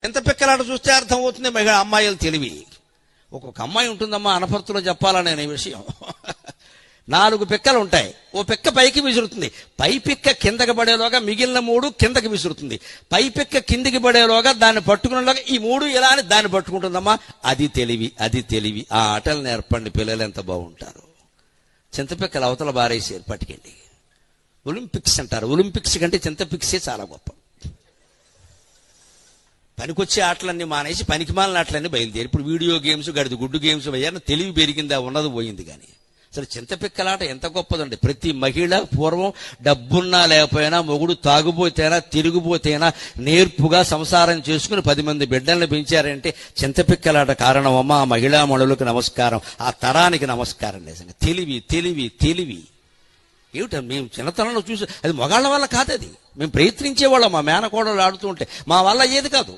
ఎంత పిక్కలాట చూస్తే అర్థమవుతుంది మహిళ అమ్మాయిలు తెలివి. ఒక్కొక్క అమ్మాయి ఉంటుందమ్మా అనపర్తిలో చెప్పాలనే విషయం. 4 పిక్కలు ఉంటాయి. ఓ పిక్క పైకి విసురుతుంది, పై పిక్క కిందకి పడేలోగా మిగిలిన 3 కిందకి విసురుతుంది, పై పిక్క కిందికి పడేలోగా దాన్ని పట్టుకునేలోగా ఈ 3 ఇలా అని దాన్ని పట్టుకుంటుందమ్మా. అది తెలివి, అది తెలివి. ఆ ఆటలు నేర్పండి, పిల్లలు ఎంత బాగుంటారు. చింతపిక్కలు అవతల బారేసారు పట్టుకెళ్ళి. ఒలింపిక్స్ అంటారు. ఒలింపిక్స్ కంటే చింతపిక్సే చాలా గొప్ప. పనికొచ్చే ఆటలన్నీ మానేసి పనికిమాలిన ఆటలన్నీ బయలుదేరి ఇప్పుడు వీడియో గేమ్స్, గడిది గుడ్డు గేమ్స్ అయ్యారు. తెలివి పెరిగిందా? ఉన్నది పోయింది. కానీ అసలు చింతపిక్కలాట ఎంత గొప్పదండి. ప్రతి మహిళ పూర్వం డబ్బున్నా లేకపోయినా, మొగుడు తాగుపోతేనా తిరిగిపోతేనా నేర్పుగా సంసారం చేసుకుని 10 మంది బిడ్డల్ని పెంచారంటే చింతపిక్కలాట కారణమమ్మా. ఆ మహిళామణులకు నమస్కారం, ఆ తరానికి నమస్కారం. నిజంగా తెలివి తెలివి తెలివి ఏమిట. మేము చిన్నతనంలో చూసి అది మగాళ్ళ వల్ల కాదు, అది మేము ప్రయత్నించేవాళ్ళం. మా మేనకోడలు ఆడుతూ ఉంటే మా వల్ల ఏది కాదు.